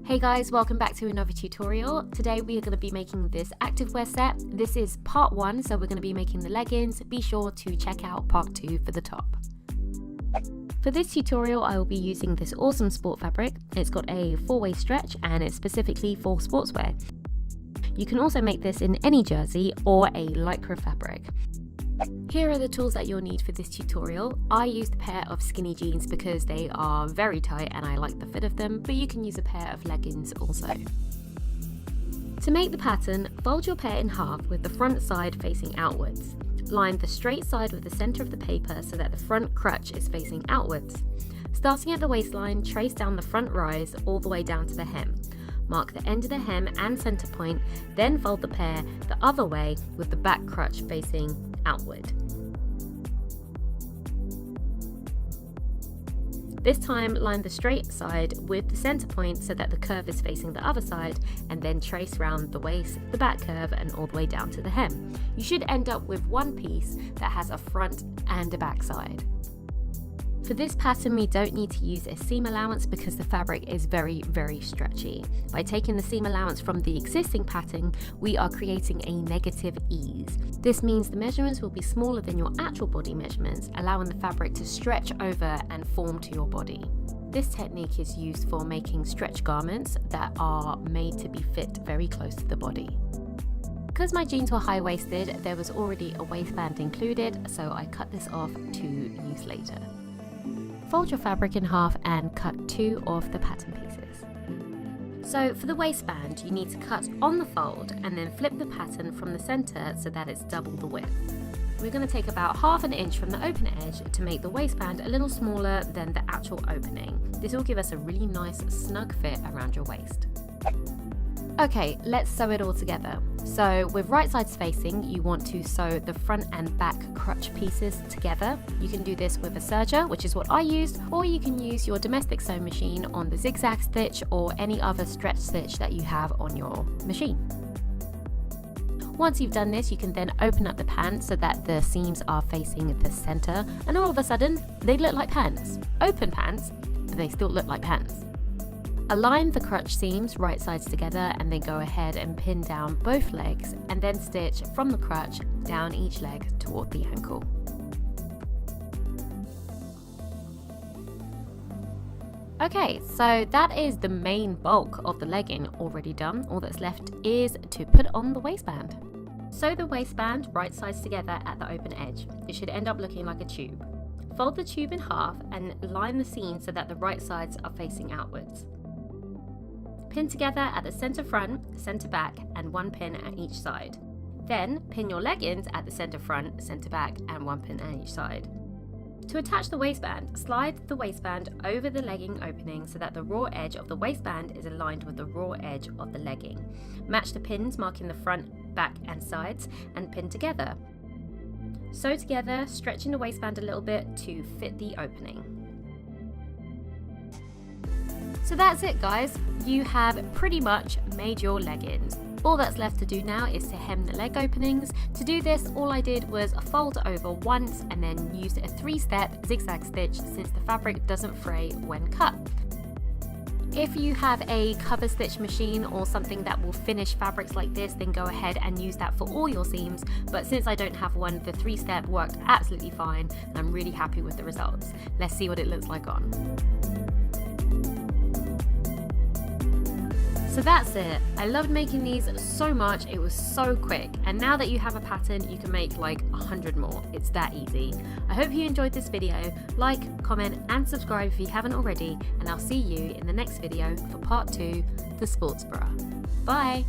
Hey guys, welcome back to another tutorial. Today we are going to be making this activewear set. This is part 1, so we're going to be making the leggings. Be sure to check out part 2 for the top. For this tutorial I will be using this awesome sport fabric. It's got a 4-way stretch and it's specifically for sportswear. You can also make this in any jersey or a lycra fabric. Here are the tools that you'll need for this tutorial. I used a pair of skinny jeans because they are very tight and I like the fit of them, but you can use a pair of leggings also. To make the pattern, fold your pair in half with the front side facing outwards. Line the straight side with the center of the paper so that the front crutch is facing outwards. Starting at the waistline, trace down the front rise all the way down to the hem. Mark the end of the hem and center point, then fold the pair the other way with the back crutch facing outward. This time line the straight side with the center point so that the curve is facing the other side, and then trace round the waist, the back curve and all the way down to the hem. You should end up with one piece that has a front and a back side. For this pattern we don't need to use a seam allowance because the fabric is very stretchy. By taking the seam allowance from the existing pattern, we are creating a negative ease. This means the measurements will be smaller than your actual body measurements, allowing the fabric to stretch over and form to your body. This technique is used for making stretch garments that are made to be fit very close to the body. Because my jeans were high-waisted, there was already a waistband included, so I cut this off to use later. Fold your fabric in half and cut 2 of the pattern pieces. So for the waistband, you need to cut on the fold and then flip the pattern from the center so that it's double the width. We're going to take about ½ an inch from the open edge to make the waistband a little smaller than the actual opening. This will give us a really nice snug fit around your waist. Okay, let's sew it all together. So with right sides facing, you want to sew the front and back crutch pieces together. You can do this with a serger, which is what I used, or you can use your domestic sewing machine on the zigzag stitch or any other stretch stitch that you have on your machine. Once you've done this, you can then open up the pants so that the seams are facing the center, and all of a sudden, they look like pants. Open pants, but they still look like pants. Align the crutch seams right sides together and then go ahead and pin down both legs and then stitch from the crutch down each leg toward the ankle. Okay, so that is the main bulk of the legging already done. All that's left is to put on the waistband. Sew the waistband right sides together at the open edge. It should end up looking like a tube. Fold the tube in half and line the seam so that the right sides are facing outwards. Pin together at the center front, center back, and 1 pin at each side. Then pin your leggings at the center front, center back, and 1 pin at each side. To attach the waistband, slide the waistband over the legging opening so that the raw edge of the waistband is aligned with the raw edge of the legging. Match the pins marking the front, back, and sides, and pin together. Sew together, stretching the waistband a little bit to fit the opening. So that's it guys, you have pretty much made your leggings. All that's left to do now is to hem the leg openings. To do this, all I did was fold over once and then used a 3-step zigzag stitch since the fabric doesn't fray when cut. If you have a cover stitch machine or something that will finish fabrics like this, then go ahead and use that for all your seams, but since I don't have one, the 3-step worked absolutely fine and I'm really happy with the results. Let's see what it looks like on. So that's it. I loved making these so much, it was so quick, and now that you have a pattern you can make like 100 more. It's that easy. I hope you enjoyed this video. Like, comment and subscribe if you haven't already, and I'll see you in the next video for part 2, the sports bra. Bye!